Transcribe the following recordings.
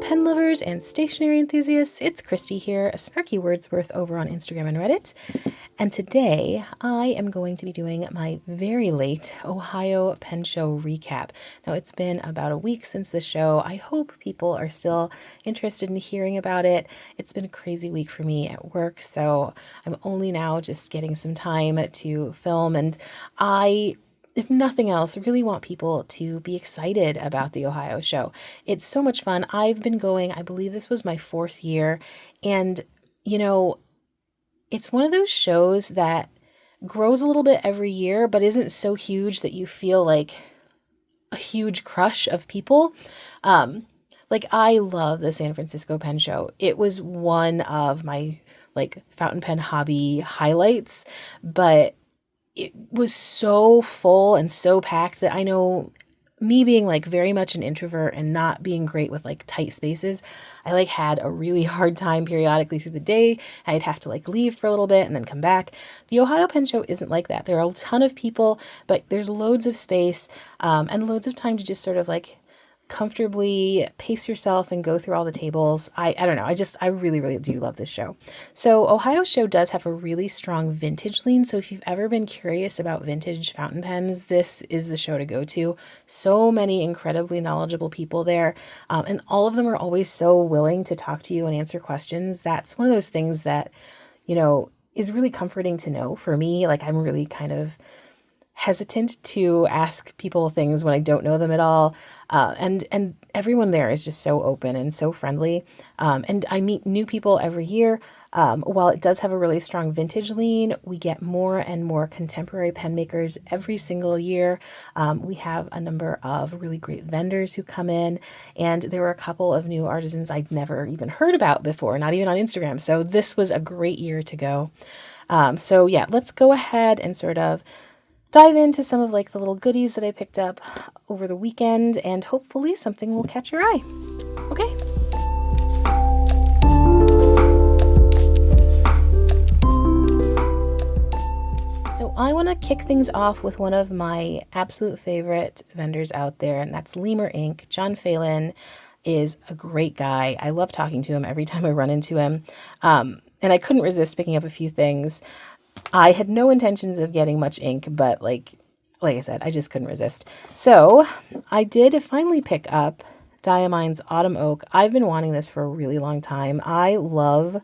pen lovers and stationery enthusiasts, it's Christy here, a snarky Wordsworth over on Instagram and Reddit. And today I am going to be doing my very late Ohio Pen Show recap. Now it's been about a week since the show. I hope people are still interested in hearing about it. It's been a crazy week for me at work, so I'm only now just getting some time to film, and if nothing else, really want people to be excited about the Ohio show. It's so much fun. I've been going, I believe this was my 4th year, and it's one of those shows that grows a little bit every year, but isn't so huge that you feel like a huge crush of people. I love the San Francisco Pen Show. It was one of my fountain pen hobby highlights, but it was so full and so packed that I know, me being very much an introvert and not being great with tight spaces, I had a really hard time periodically through the day. I'd have to leave for a little bit and then come back. The Ohio Pen Show isn't like that. There are a ton of people, but there's loads of space and loads of time to just sort of comfortably pace yourself and go through all the tables. I don't know. I really, really do love this show. So Ohio show does have a really strong vintage lean. So if you've ever been curious about vintage fountain pens, this is the show to go to. So many incredibly knowledgeable people there. And all of them are always so willing to talk to you and answer questions. That's one of those things that, is really comforting to know for me. I'm really kind of hesitant to ask people things when I don't know them at all. And everyone there is just so open and so friendly. And I meet new people every year. While it does have a really strong vintage lean, we get more and more contemporary pen makers every single year. We have a number of really great vendors who come in, and there were a couple of new artisans I'd never even heard about before, not even on Instagram. So this was a great year to go. So yeah, let's go ahead and sort of dive into some of the little goodies that I picked up over the weekend, and hopefully something will catch your eye. Okay. So I want to kick things off with one of my absolute favorite vendors out there, and that's Lemur Ink. John Phelan is a great guy. I love talking to him every time I run into him. And I couldn't resist picking up a few things. I had no intentions of getting much ink, but like I said, I just couldn't resist. So I did finally pick up Diamine's Autumn Oak. I've been wanting this for a really long time. I love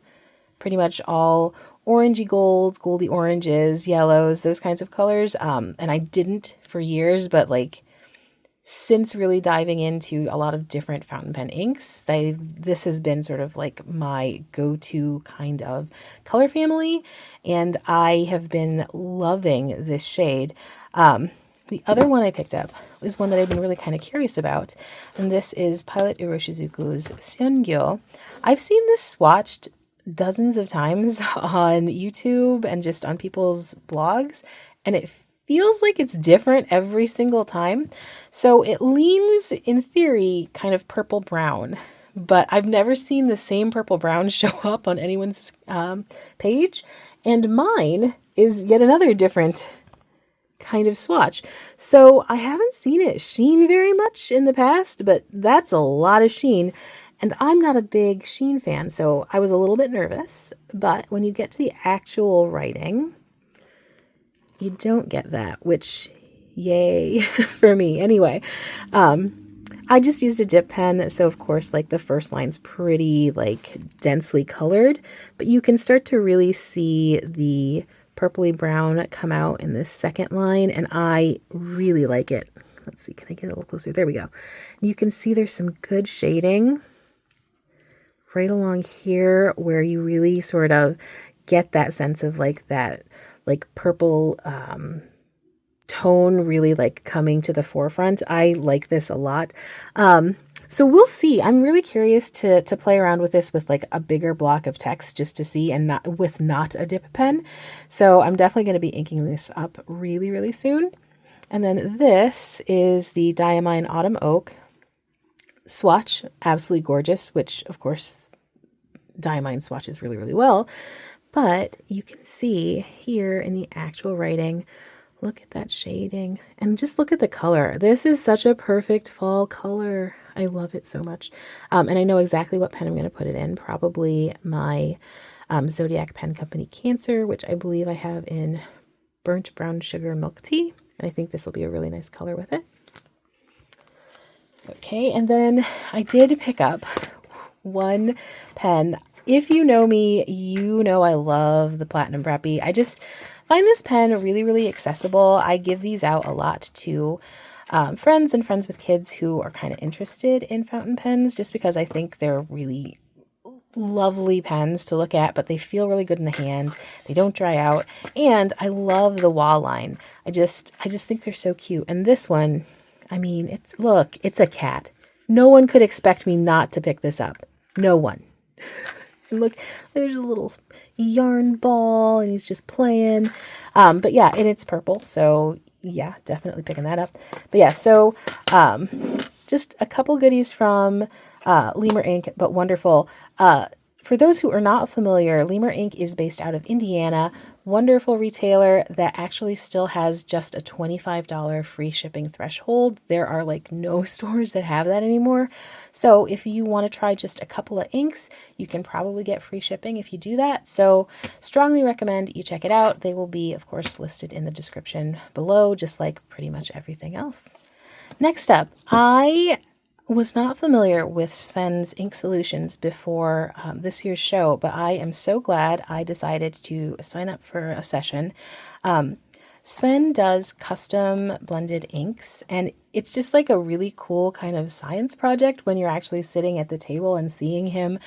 pretty much all orangey golds, goldy oranges, yellows, those kinds of colors. And I didn't for years, but since really diving into a lot of different fountain pen inks, this has been sort of my go-to kind of color family, and I have been loving this shade. The other one I picked up is one that I've been really kind of curious about, and this is Pilot Iroshizuku's Seongyo. I've seen this swatched dozens of times on YouTube and just on people's blogs, and it feels like it's different every single time. So it leans, in theory, kind of purple brown, but I've never seen the same purple brown show up on anyone's page. And mine is yet another different kind of swatch. So I haven't seen it sheen very much in the past, but that's a lot of sheen. And I'm not a big sheen fan, so I was a little bit nervous. But when you get to the actual writing, you don't get that, which, yay for me. Anyway, I just used a dip pen, so of course, the first line's pretty, densely colored, but you can start to really see the purpley brown come out in this second line, and I really like it. Let's see, can I get a little closer? There we go. You can see there's some good shading right along here where you really sort of get that sense of that purple tone really coming to the forefront. I like this a lot. So we'll see. I'm really curious to play around with this with a bigger block of text just to see, and not a dip pen. So I'm definitely going to be inking this up really, really soon. And then this is the Diamine Autumn Oak swatch. Absolutely gorgeous, which of course Diamine swatches really, really well. But you can see here in the actual writing, look at that shading and just look at the color. This is such a perfect fall color. I love it so much. And I know exactly what pen I'm going to put it in. Probably my Zodiac Pen Company Cancer, which I believe I have in Burnt Brown Sugar Milk Tea. And I think this will be a really nice color with it. Okay, and then I did pick up one pen. If you know me, you know I love the Platinum Preppy. I just find this pen really, really accessible. I give these out a lot to friends and friends with kids who are kind of interested in fountain pens, just because I think they're really lovely pens to look at, but they feel really good in the hand. They don't dry out, and I love the Wa line. I just think they're so cute. And this one, I mean, it's a cat. No one could expect me not to pick this up. No one. And look, there's a little yarn ball, and he's just playing. But yeah, and it's purple, so yeah, definitely picking that up. But yeah, so just a couple goodies from Lemur Ink, but wonderful. For those who are not familiar, Lemur Ink is based out of Indiana. Wonderful retailer that actually still has just a $25 free shipping threshold. There are like no stores that have that anymore. So if you want to try just a couple of inks, you can probably get free shipping if you do that. So strongly recommend you check it out. They will be, of course, listed in the description below, just like pretty much everything else. Next up, I was not familiar with Sven's ink solutions before this year's show, but I am so glad I decided to sign up for a session. Sven does custom blended inks, and it's just like a really cool kind of science project when you're actually sitting at the table and seeing him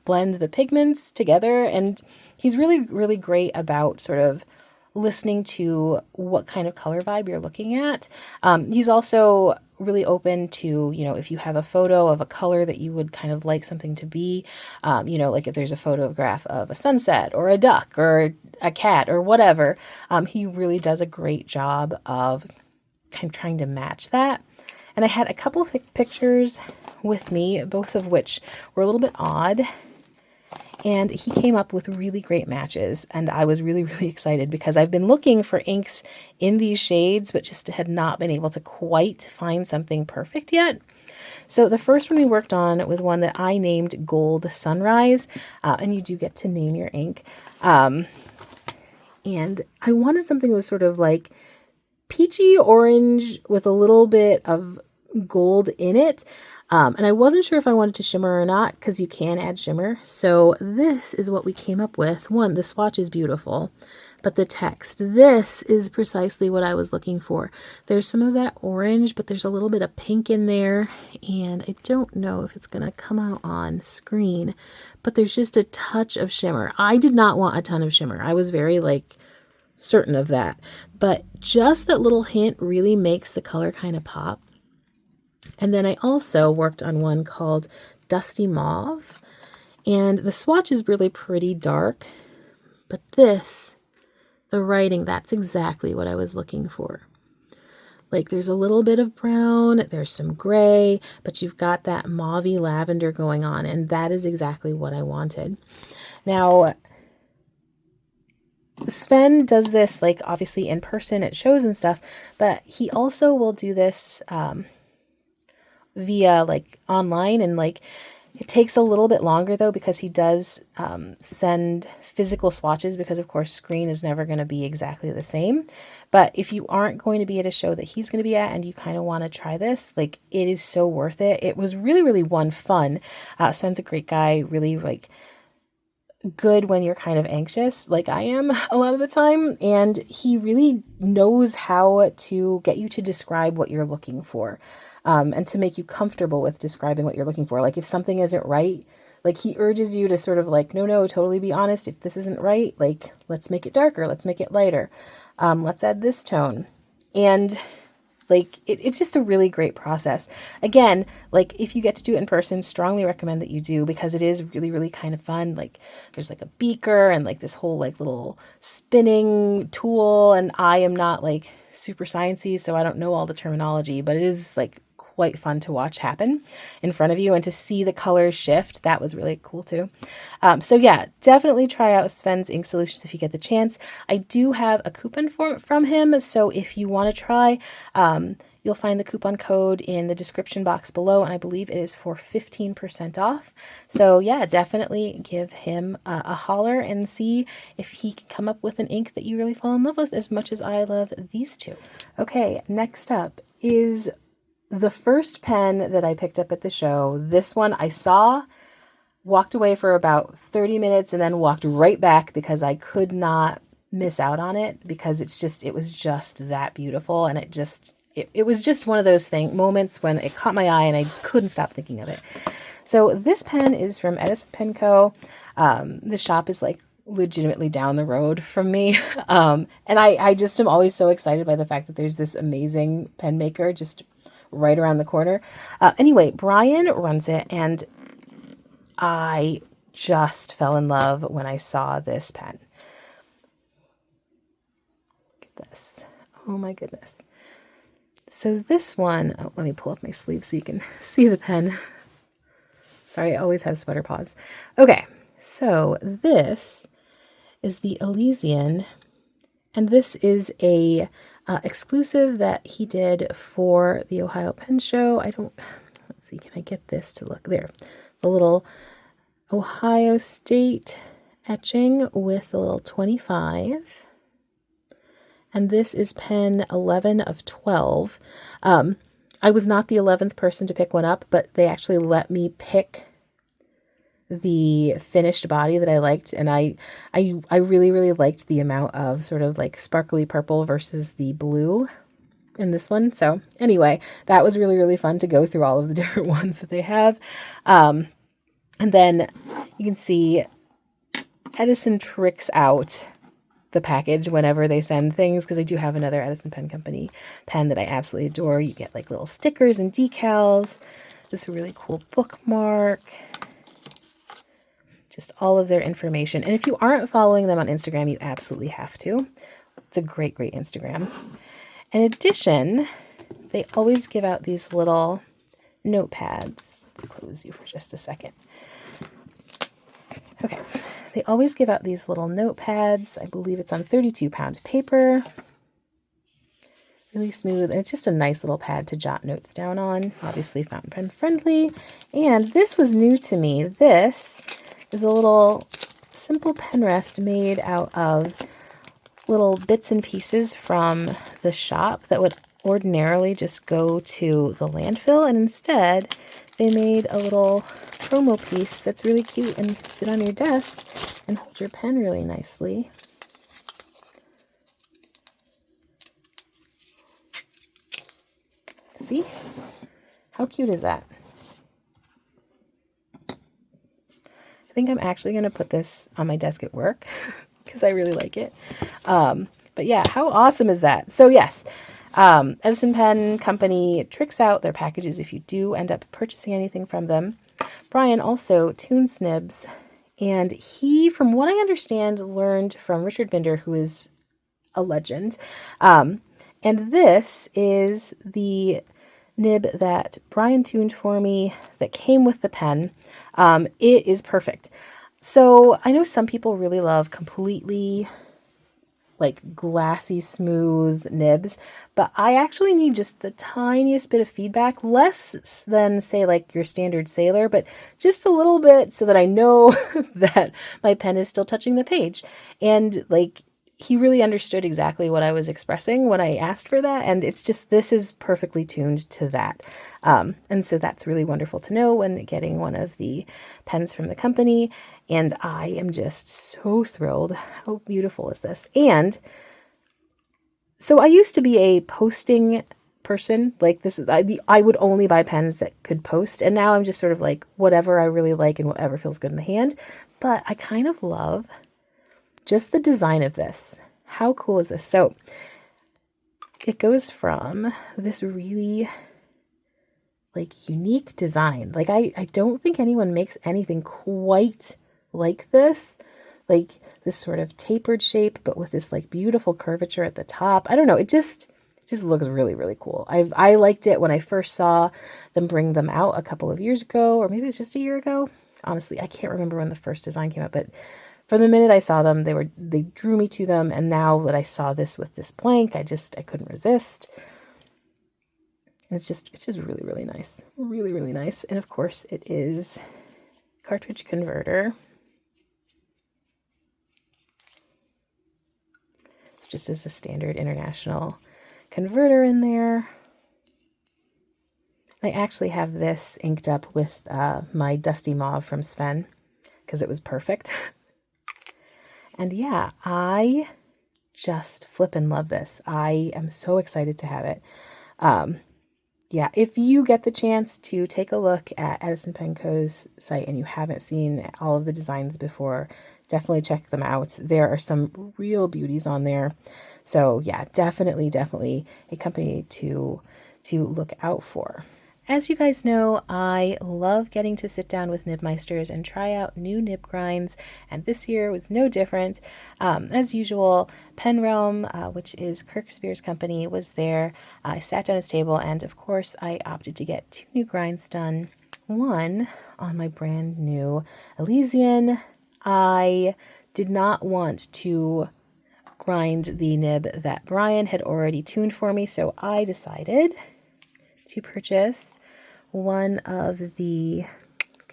blend the pigments together. And he's really, really great about sort of listening to what kind of color vibe you're looking at. He's also really open to, you know, if you have a photo of a color that you would kind of like something to be, you know, like if there's a photograph of a sunset or a duck or a cat or whatever, he really does a great job of kind of trying to match that. And I had a couple of pictures with me, both of which were a little bit odd. And he came up with really great matches, and I was really, really excited because I've been looking for inks in these shades, but just had not been able to quite find something perfect yet. So the first one we worked on was one that I named Gold Sunrise, and you do get to name your ink. And I wanted something that was sort of like peachy orange with a little bit of gold in it. And I wasn't sure if I wanted to shimmer or not, because you can add shimmer. So this is what we came up with. One, the swatch is beautiful, but the text, this is precisely what I was looking for. There's some of that orange, but there's a little bit of pink in there, and I don't know if it's going to come out on screen, but there's just a touch of shimmer. I did not want a ton of shimmer. I was very certain of that, but just that little hint really makes the color kind of pop. And then I also worked on one called Dusty Mauve, and the swatch is really pretty dark, but this, the writing, that's exactly what I was looking for. Like there's a little bit of brown, there's some gray, but you've got that mauvey lavender going on, and that is exactly what I wanted. Now, Sven does this obviously in person at shows and stuff, but he also will do this via online, and it takes a little bit longer though, because he does send physical swatches, because of course screen is never going to be exactly the same. But if you aren't going to be at a show that he's going to be at and you kind of want to try this, it is so worth it. It was really, really fun. Sven's a great guy, really good when you're kind of anxious like I am a lot of the time, and he really knows how to get you to describe what you're looking for, and to make you comfortable with describing what you're looking for. If something isn't right, he urges you to sort of no, totally be honest. If this isn't right, let's make it darker, let's make it lighter, let's add this tone. And it's just a really great process. Again, if you get to do it in person, strongly recommend that you do, because it is really, really kind of fun. There's a beaker and this whole little spinning tool, and I am not super sciencey, so I don't know all the terminology, but it is quite fun to watch happen in front of you and to see the colors shift. That was really cool too. So yeah, definitely try out Sven's ink solutions if you get the chance. I do have a coupon from him, so if you want to try, You'll find the coupon code in the description box below, and I believe it is for 15% off. So yeah, definitely give him a holler and see if he can come up with an ink that you really fall in love with as much as I love these two. Okay, next up is the first pen that I picked up at the show. This one I saw, walked away for about 30 minutes, and then walked right back because I could not miss out on it, because it was just that beautiful. And it was just one of those moments when it caught my eye and I couldn't stop thinking of it. So this pen is from Edison Pen Co. The shop is like legitimately down the road from me. And I just am always so excited by the fact that there's this amazing pen maker just right around the corner. Anyway, Brian runs it, and I just fell in love when I saw this pen. Look at this. Oh my goodness. So this one, let me pull up my sleeve so you can see the pen. Sorry, I always have sweater paws. Okay, so this is the Elysian, and this is a exclusive that he did for the Ohio Pen Show. Let's see, can I get this to look there? The little Ohio State etching with the little 25. And this is pen 11 of 12. I was not the 11th person to pick one up, but they actually let me pick the finished body that I liked, and I really, really liked the amount of sort of like sparkly purple versus the blue in this one. So anyway, that was really, really fun to go through all of the different ones that they have. And then you can see Edison tricks out the package whenever they send things, because I do have another Edison Pen Company pen that I absolutely adore. You get like little stickers and decals, this really cool bookmark, just all of their information. And if you aren't following them on Instagram, you absolutely have to. It's a great, great Instagram. In addition, they always give out these little notepads. Let's close you for just a second. Okay. They always give out these little notepads. I believe it's on 32-pound paper. Really smooth, and it's just a nice little pad to jot notes down on. Obviously fountain pen friendly. And this was new to me. This is a little simple pen rest made out of little bits and pieces from the shop that would ordinarily just go to the landfill, and instead they made a little promo piece that's really cute and sit on your desk and hold your pen really nicely. See? How cute is that? I think I'm actually going to put this on my desk at work because I really like it. But yeah, how awesome is that? So yes, Edison Pen Company tricks out their packages if you do end up purchasing anything from them. Brian also tunes nibs, and he, from what I understand, learned from Richard Binder, who is a legend. And this is the nib that Brian tuned for me that came with the pen. It is perfect. So I know some people really love completely like glassy smooth nibs, but I actually need just the tiniest bit of feedback, less than say like your standard sailor, but just a little bit so that I know that my pen is still touching the page. And like, he really understood exactly what I was expressing when I asked for that. And it's just, this is perfectly tuned to that. And so that's really wonderful to know when getting one of the pens from the company. And I am just so thrilled. How beautiful is this? And so I used to be a posting person. Like this is, I would only buy pens that could post. And now I'm just sort of like whatever I really like and whatever feels good in the hand. But I kind of love just the design of this. How cool is this? So it goes from this really like unique design. Like I don't think anyone makes anything quite like this. Like this sort of tapered shape, but with this like beautiful curvature at the top. I don't know. It just looks really, really cool. I liked it when I first saw them bring them out a couple of years ago, or maybe it's just a year ago. Honestly, I can't remember when the first design came out, but from the minute I saw them, they drew me to them. And now that I saw this with this blank, I couldn't resist. And it's just really, really nice. Really, really nice. And of course it is cartridge converter. It's just as a standard international converter in there. I actually have this inked up with my Dusty Mauve from Sven because it was perfect. And yeah, I just flippin' love this. I am so excited to have it. Yeah, if you get the chance to take a look at Edison Pen Co.'s site and you haven't seen all of the designs before, definitely check them out. There are some real beauties on there. So yeah, definitely a company to look out for. As you guys know, I love getting to sit down with nibmeisters and try out new nib grinds, and this year was no different. As usual, Pen Realm, which is Kirk Speer's company, was there. I sat down at his table, and of course, I opted to get 2 new grinds done. One on my brand new Elysian. I did not want to grind the nib that Brian had already tuned for me, so I decided to purchase one of the,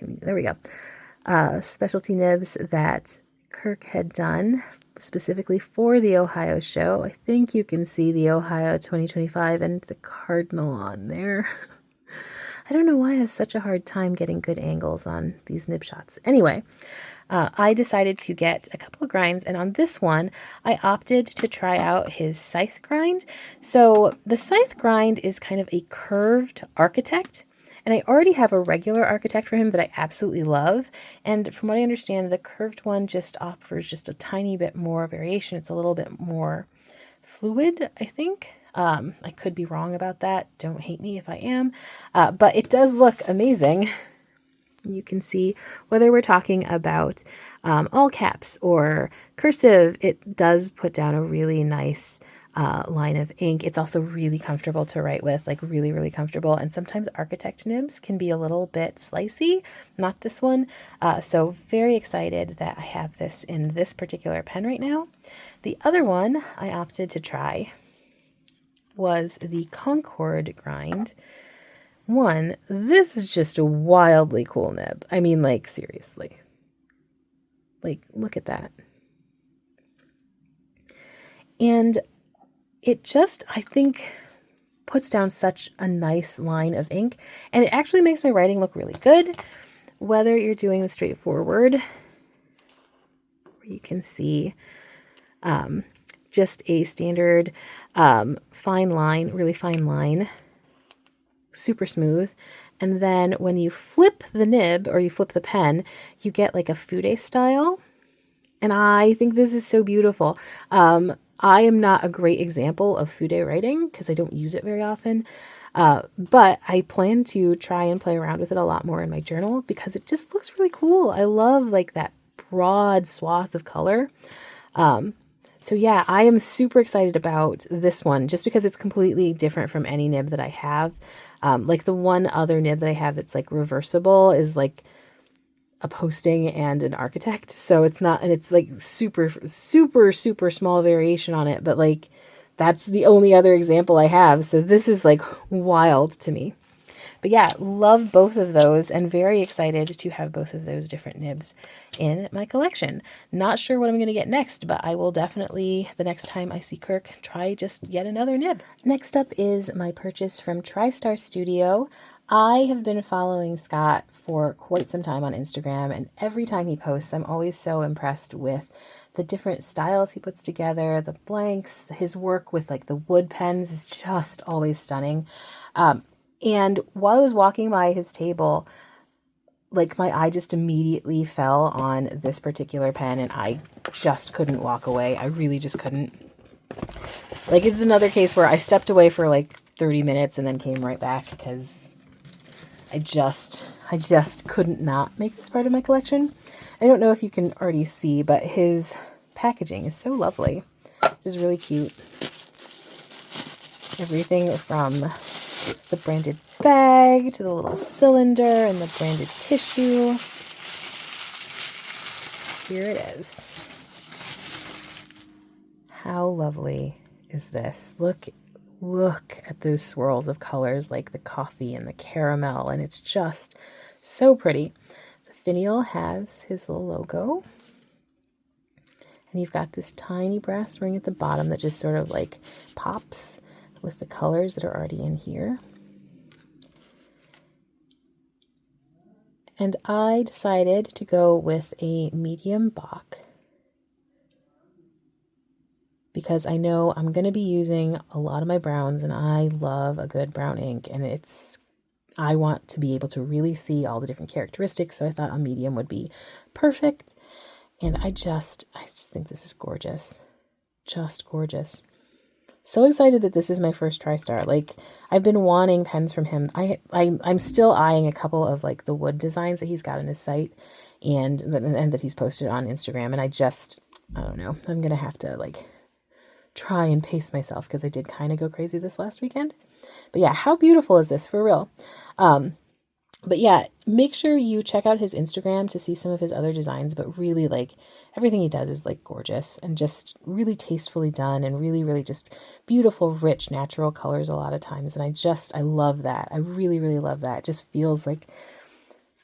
there we go, specialty nibs that Kirk had done specifically for the Ohio show. I think you can see the Ohio 2025 and the cardinal on there. I don't know why I have such a hard time getting good angles on these nib shots. Anyway, I decided to get a couple of grinds, and on this one, I opted to try out his Scythe grind. So the Scythe grind is kind of a curved architect, and I already have a regular architect for him that I absolutely love. And from what I understand, the curved one just offers just a tiny bit more variation. It's a little bit more fluid, I think. I could be wrong about that. Don't hate me if I am. But it does look amazing. You can see whether we're talking about all caps or cursive, it does put down a really nice line of ink. It's also really comfortable to write with, like really, really comfortable. And sometimes architect nibs can be a little bit slicey, not this one. So very excited that I have this in this particular pen right now. The other one I opted to try was the Concorde grind. One, this is just a wildly cool nib. I mean, like, seriously. Like, look at that. And it just, I think, puts down such a nice line of ink. And it actually makes my writing look really good. Whether you're doing the straightforward, where you can see just a standard fine line, really fine line, super smooth. And then when you flip the nib or you flip the pen, you get like a fude style. And I think this is so beautiful. I am not a great example of fude writing because I don't use it very often. But I plan to try and play around with it a lot more in my journal because it just looks really cool. I love like that broad swath of color. So yeah, I am super excited about this one just because it's completely different from any nib that I have. Like the one other nib that I have that's like reversible is like a posting and an architect. So it's not, and it's like super, super, super small variation on it. But like, that's the only other example I have. So this is like wild to me. But yeah, love both of those and very excited to have both of those different nibs in my collection. Not sure what I'm going to get next, but I will definitely, the next time I see Kirk, try just yet another nib. Next up is my purchase from TriStar Studio. I have been following Scott for quite some time on Instagram, and every time he posts, I'm always so impressed with the different styles he puts together, the blanks, his work with like the wood pens is just always stunning. And while I was walking by his table, like my eye just immediately fell on this particular pen and I just couldn't walk away. I really just couldn't. Like it's another case where I stepped away for like 30 minutes and then came right back because I just couldn't not make this part of my collection. I don't know if you can already see, but his packaging is so lovely. Just really cute. Everything from the branded bag to the little cylinder and the branded tissue. Here it is. How lovely is this? Look look at those swirls of colors like the coffee and the caramel, and it's just so pretty. The finial has his little logo, and you've got this tiny brass ring at the bottom that just sort of like pops with the colors that are already in here. And I decided to go with a medium Bock because I know I'm going to be using a lot of my browns, and I love a good brown ink, and I want to be able to really see all the different characteristics, so I thought a medium would be perfect. And I just think this is gorgeous. Just gorgeous. So excited that this is my first TriStar. Like, I've been wanting pens from him. I'm still eyeing a couple of like the wood designs that he's got on his site and that he's posted on Instagram. And I don't know. I'm going to have to like try and pace myself because I did kind of go crazy this last weekend. But yeah, how beautiful is this for real? But yeah, make sure you check out his Instagram to see some of his other designs, but really like everything he does is like gorgeous and just really tastefully done and really, really just beautiful, rich, natural colors a lot of times. And I love that. I really, really love that. It just feels like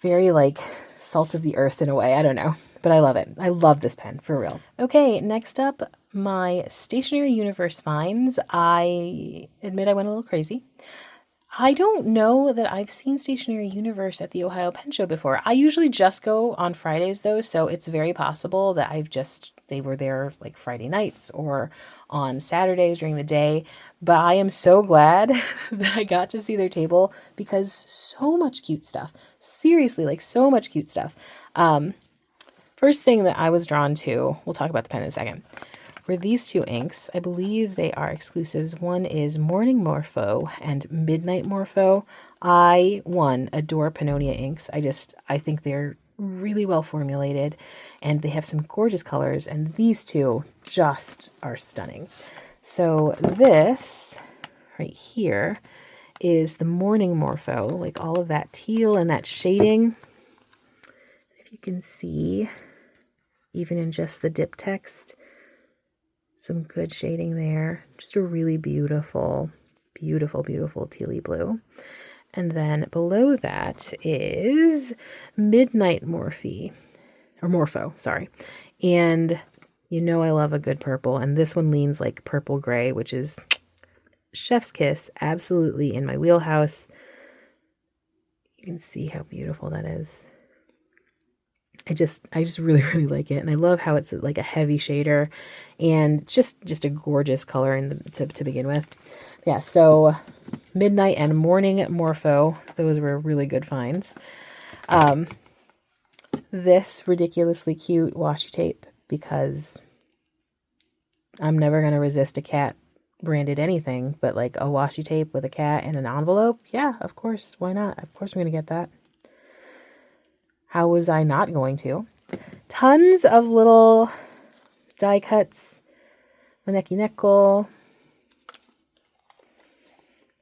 very like salt of the earth in a way. I don't know, but I love it. I love this pen for real. Okay, next up, my Stationery Universe finds. I admit I went a little crazy. I don't know that I've seen Stationery Universe at the Ohio Pen Show before. I usually just go on Fridays though, so it's very possible that they were there like Friday nights or on Saturdays during the day. But I am so glad that I got to see their table because so much cute stuff. Seriously, like so much cute stuff. First thing that I was drawn to, we'll talk about the pen in a second, were these two inks. I believe they are exclusives. One is Morning Morpho and Midnight Morpho. I adore Pannonia inks. I think they're really well formulated and they have some gorgeous colors, and these two just are stunning. So this right here is the Morning Morpho, like all of that teal and that shading. If you can see, even in just the dip text, some good shading there. Just a really beautiful, beautiful, beautiful tealy blue. And then below that is Midnight Morpho, sorry. And you know I love a good purple, and this one leans like purple gray, which is chef's kiss, absolutely in my wheelhouse. You can see how beautiful that is. I just really, really like it. And I love how it's like a heavy shader and just a gorgeous color to begin with. Yeah, so Midnight and Morning Morpho, those were really good finds. This ridiculously cute washi tape, because I'm never going to resist a cat branded anything, but like a washi tape with a cat and an envelope. Yeah, of course. Why not? Of course I'm going to get that. How was I not going to? Tons of little die cuts, maneki nickel,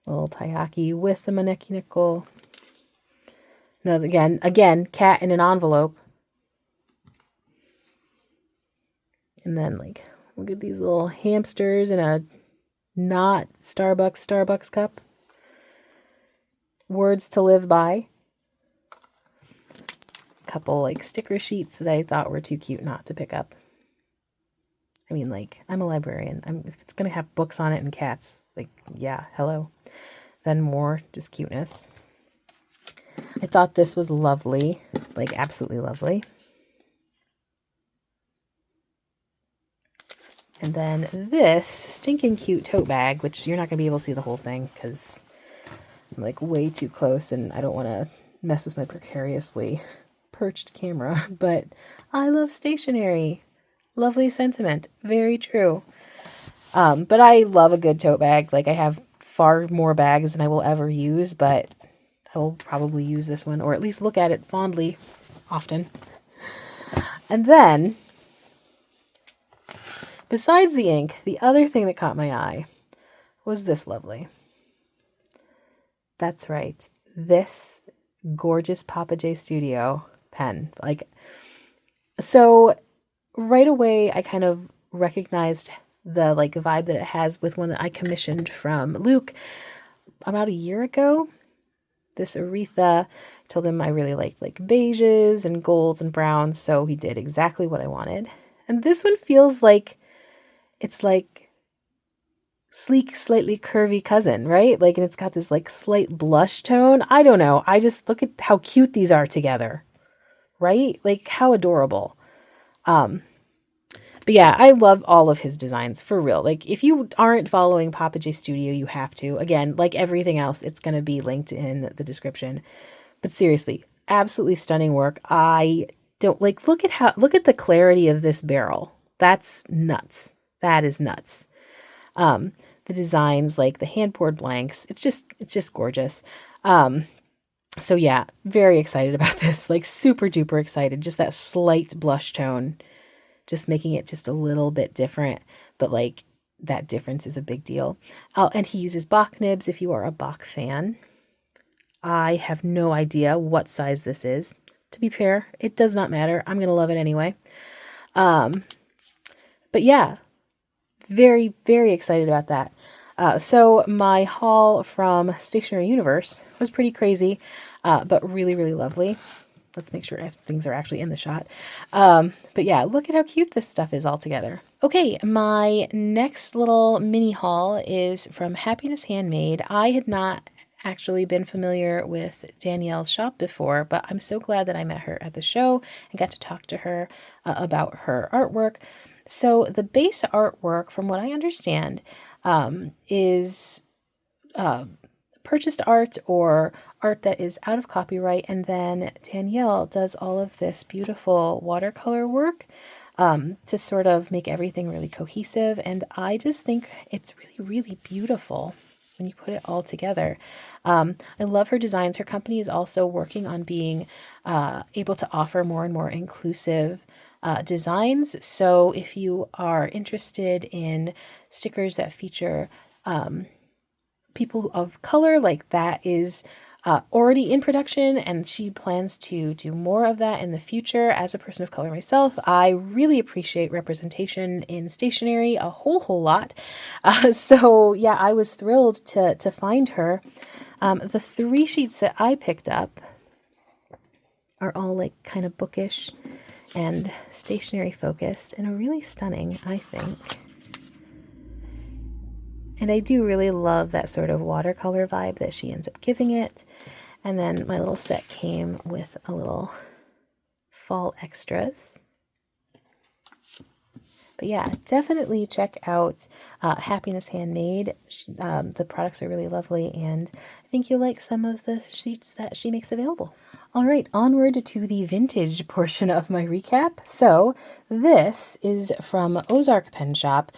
little taiyaki with the maneki nickel. No, again, cat in an envelope. And then like, look at these little hamsters in a not Starbucks cup. Words to live by. Couple like sticker sheets that I thought were too cute not to pick up. I mean, like, I'm a librarian. If it's gonna have books on it and cats, like, yeah, hello. Then more just cuteness. I thought this was lovely, like absolutely lovely. And then this stinking cute tote bag, which you're not gonna be able to see the whole thing because I'm like way too close and I don't want to mess with my precariously perched camera, but I love stationery. Lovely sentiment. Very true. But I love a good tote bag. Like, I have far more bags than I will ever use, but I will probably use this one, or at least look at it fondly often. And then, besides the ink, the other thing that caught my eye was this lovely. That's right. This gorgeous PapaJStudio pen. Like, so right away I kind of recognized the like vibe that it has with one that I commissioned from Luke about a year ago. This Aretha. I told him I really liked like beiges and golds and browns, so he did exactly what I wanted. And this one feels like it's like sleek, slightly curvy cousin, right? Like, and it's got this like slight blush tone. I don't know. I just look at how cute these are together, right? Like how adorable. But yeah, I love all of his designs for real. Like if you aren't following PapaJStudio, you have to. Again, like everything else, it's going to be linked in the description. But seriously, absolutely stunning work. I don't like, look at the clarity of this barrel. That's nuts. That is nuts. The designs, like the hand poured blanks, it's just gorgeous. So yeah, very excited about this, like super duper excited. Just that slight blush tone, just making it just a little bit different, but like that difference is a big deal. And he uses Bach nibs if you are a Bach fan. I have no idea what size this is. To be fair, it does not matter. I'm going to love it anyway. But yeah, very, very excited about that. So my haul from Stationery Universe was pretty crazy, but really, really lovely. Let's make sure things are actually in the shot. But yeah, look at how cute this stuff is all together. Okay, my next little mini haul is from Happiness Handmade. I had not actually been familiar with Danielle's shop before, but I'm so glad that I met her at the show and got to talk to her about her artwork. So the base artwork, from what I understand, is purchased art or art that is out of copyright, and then Danielle does all of this beautiful watercolor work to sort of make everything really cohesive, and I just think it's really, really beautiful when you put it all together. I love her designs. Her company is also working on being able to offer more and more inclusive designs. So if you are interested in stickers that feature people of color, like that is already in production, and she plans to do more of that in the future. As a person of color myself, I really appreciate representation in stationery a whole lot. So yeah, I was thrilled to find her. The 3 sheets that I picked up are all like kind of bookish and stationery focused and are really stunning, I think. And I do really love that sort of watercolor vibe that she ends up giving it. And then my little set came with a little fall extras. But yeah, definitely check out Happiness Handmade. The products are really lovely, and I think you'll like some of the sheets that she makes available. All right, onward to the vintage portion of my recap. So this is from Ozark Pen Shop.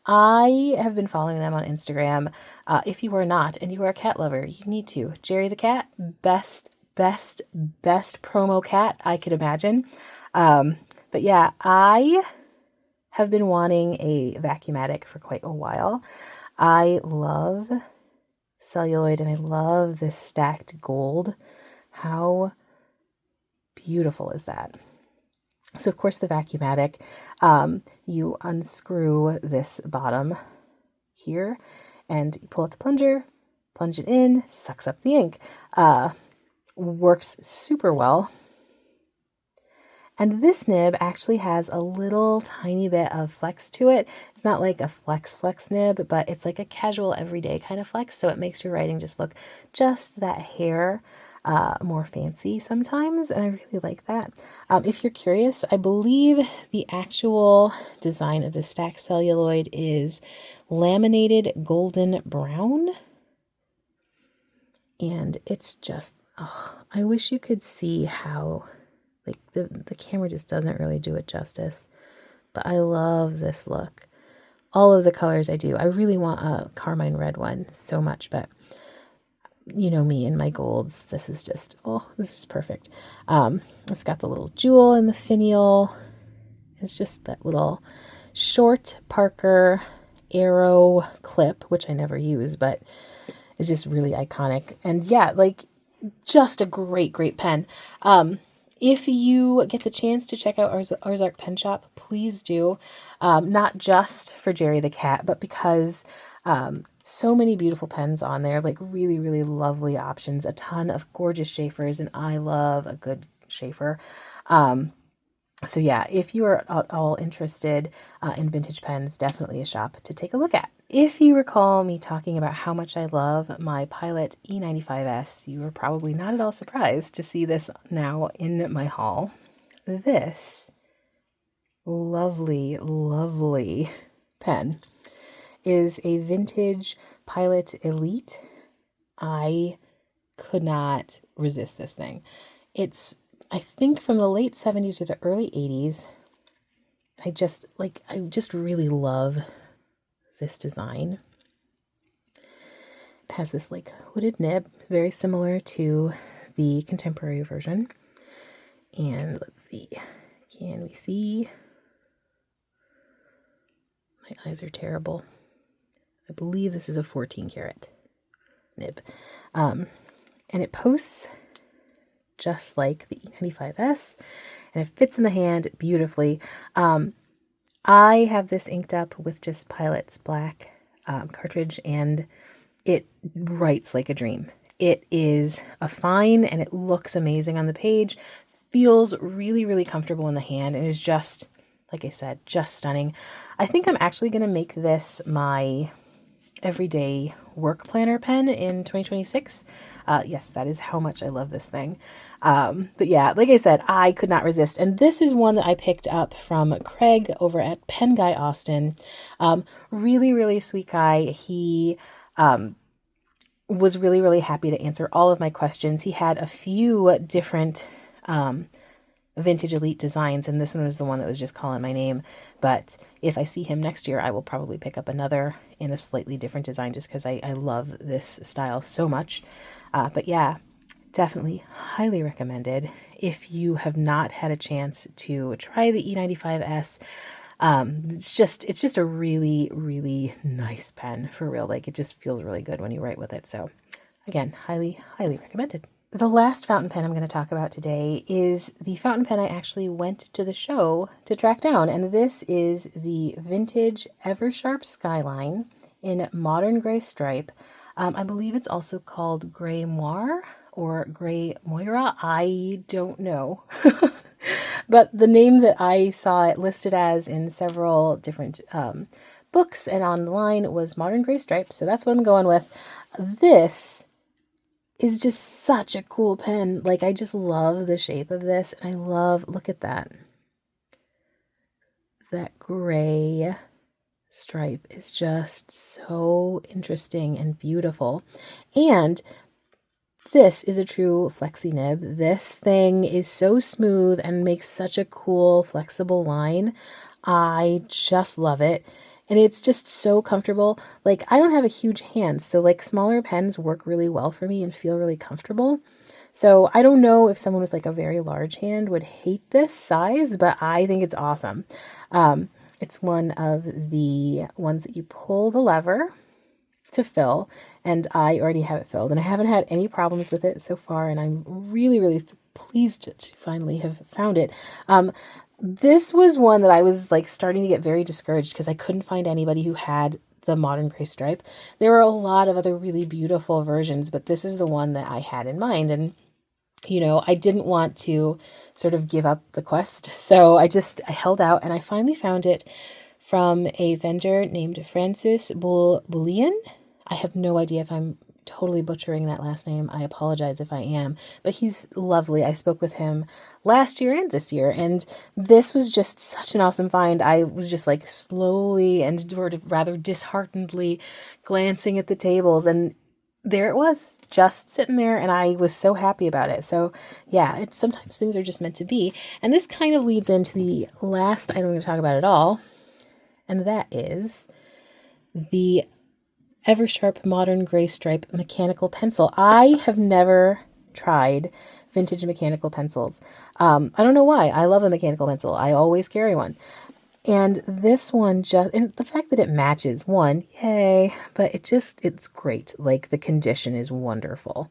I have been following them on Instagram. If you are not, and you are a cat lover, you need to. Jerry the cat, best promo cat I could imagine. But yeah, I have been wanting a Vacumatic for quite a while. I love celluloid, and I love this stacked gold. How beautiful is that? So of course the Vacumatic, you unscrew this bottom here and you pull out the plunger, plunge it in, sucks up the ink. Works super well. And this nib actually has a little tiny bit of flex to it. It's not like a flex nib, but it's like a casual everyday kind of flex. So it makes your writing just look just that hair more fancy sometimes. And I really like that. If you're curious, I believe the actual design of the stack celluloid is laminated golden brown. And it's just, oh, I wish you could see how, like, the camera just doesn't really do it justice. But I love this look. All of the colors I do. I really want a carmine red one so much, but you know me and my golds. This is just, oh, this is perfect. It's got the little jewel and the finial. It's just that little short Parker arrow clip, which I never use, but it's just really iconic. And yeah, like, just a great pen. if you get the chance to check out Ozark Pen Shop, please do. Not just for Jerry the cat, but because so many beautiful pens on there, like really, really lovely options, a ton of gorgeous Schaefers, and I love a good Schaefer. So yeah, if you are at all interested in vintage pens, definitely a shop to take a look at. If you recall me talking about how much I love my Pilot E95S, you were probably not at all surprised to see this now in my haul. This lovely, lovely pen is a vintage Pilot Elite. I could not resist this thing. It's, I think, from the late 70s or the early 80s. I just really love this design. It has this like hooded nib, very similar to the contemporary version. And let's see, can we see? My eyes are terrible. I believe this is a 14 karat nib. And it posts just like the E95S, and it fits in the hand beautifully. I have this inked up with just Pilot's black cartridge, and it writes like a dream. It is a fine, and it looks amazing on the page, feels really, really comfortable in the hand, and is just, like I said, just stunning. I think I'm actually going to make this my everyday work planner pen in 2026. Yes, that is how much I love this thing. But yeah, like I said, I could not resist. And this is one that I picked up from Craig over at PenGuyAustin. Really, really sweet guy. He was really, really happy to answer all of my questions. He had a few different vintage elite designs, and this one was the one that was just calling my name. But if I see him next year, I will probably pick up another in a slightly different design, just because I love this style so much. But yeah, definitely highly recommended if you have not had a chance to try the E95S. It's just a really, really nice pen for real. Like, it just feels really good when you write with it. So again, highly, highly recommended. The last fountain pen I'm going to talk about today is the fountain pen I actually went to the show to track down. And this is the vintage Eversharp Skyline in modern gray stripe. I believe it's also called Gray Moire or Gray Moira. I don't know. But the name that I saw it listed as in several different books and online was Modern Gray Stripe. So that's what I'm going with. This is just such a cool pen. Like, I just love the shape of this. And I love, look at that. That gray stripe is just so interesting and beautiful. And this is a true flexi nib. This thing is so smooth and makes such a cool flexible line. I just love it. And it's just so comfortable. Like, I don't have a huge hand, so like smaller pens work really well for me and feel really comfortable. So I don't know if someone with like a very large hand would hate this size, but I think it's awesome. It's one of the ones that you pull the lever to fill, and I already have it filled, and I haven't had any problems with it so far, and I'm really, really pleased to finally have found it. This was one that I was like starting to get very discouraged because I couldn't find anybody who had the modern gray stripe. There were a lot of other really beautiful versions, but this is the one that I had in mind, and you know, I didn't want to sort of give up the quest, so I held out, and I finally found it from a vendor named Francis Bulbulian. I have no idea if I'm totally butchering that last name. I apologize if I am, but he's lovely. I spoke with him last year and this year, and this was just such an awesome find. I was just like slowly and sort of rather disheartenedly glancing at the tables, and there it was, just sitting there, and I was so happy about it. So yeah, sometimes things are just meant to be. And this kind of leads into the last item I'm going to talk about at all, and that is the Eversharp Modern Gray Stripe Mechanical Pencil. I have never tried vintage mechanical pencils. I don't know why. I love a mechanical pencil. I always carry one. And this one and the fact that it matches, one, yay, but it's great. Like, the condition is wonderful.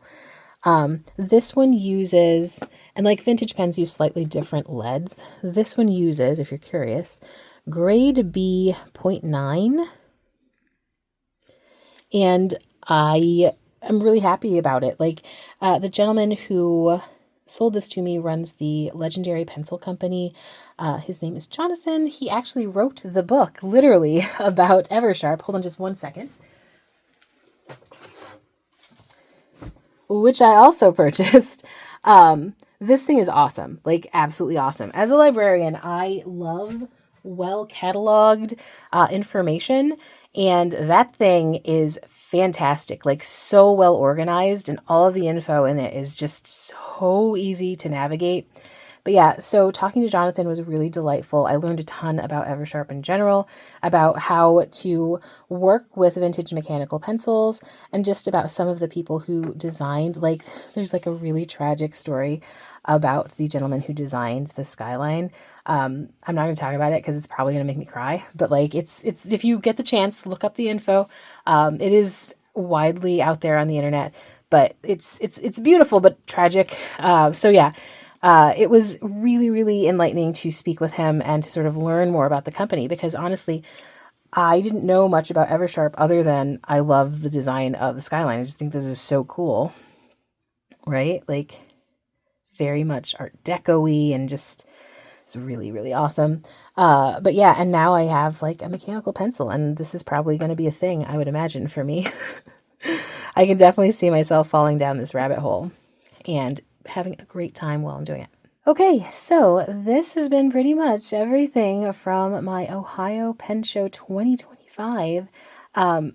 This one uses And like vintage pens use slightly different leads. This one uses, if you're curious, grade B 0.9. And I am really happy about it. Like the gentleman who sold this to me runs the Legendary Pencil Company. His name is Jonathan. He actually wrote the book, literally, about Eversharp. Hold on just one second. Which I also purchased. This thing is awesome, like absolutely awesome. As a librarian, I love well-cataloged information, and that thing is fantastic, like so well organized, and all of the info in it is just so easy to navigate. But yeah, so talking to Jonathan was really delightful. I learned a ton about Eversharp in general, about how to work with vintage mechanical pencils, and just about some of the people who designed, like, there's like a really tragic story about the gentleman who designed the Skyline. I'm not going to talk about it because it's probably going to make me cry, but like, it's if you get the chance, look up the info. It is widely out there on the internet, but it's beautiful, but tragic. So yeah. It was really, really enlightening to speak with him and to sort of learn more about the company, because honestly, I didn't know much about Eversharp other than I love the design of the Skyline. I just think this is so cool, right? Like very much Art Deco-y, and just it's really, really awesome. But yeah, and now I have like a mechanical pencil, and this is probably going to be a thing, I would imagine, for me. I can definitely see myself falling down this rabbit hole and having a great time while I'm doing it. Okay, so this has been pretty much everything from my Ohio Pen Show 2025.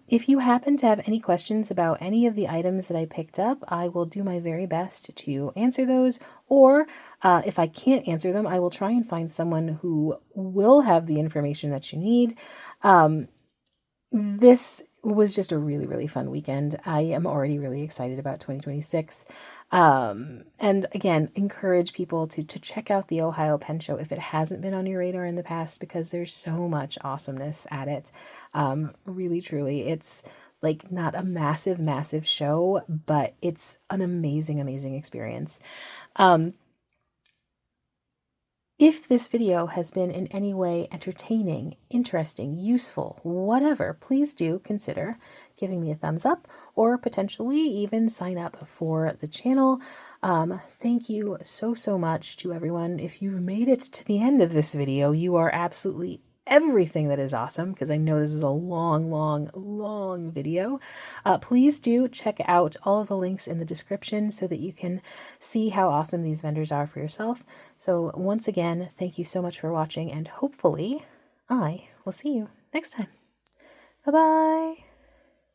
If you happen to have any questions about any of the items that I picked up, I will do my very best to answer those, or if I can't answer them, I will try and find someone who will have the information that you need. This was just a really, really fun weekend. I am already really excited about 2026. And again, encourage people to check out the Ohio Pen Show if it hasn't been on your radar in the past, because there's so much awesomeness at it. Really, truly, it's like not a massive, massive show, but it's an amazing, amazing experience. If this video has been in any way entertaining, interesting, useful, whatever, please do consider giving me a thumbs up, or potentially even sign up for the channel. Thank you so, so much to everyone. If you've made it to the end of this video, you are absolutely everything that is awesome, because I know this is a long, long, long video. Please do check out all of the links in the description so that you can see how awesome these vendors are for yourself. So once again, thank you so much for watching, and hopefully I will see you next time. Bye-bye.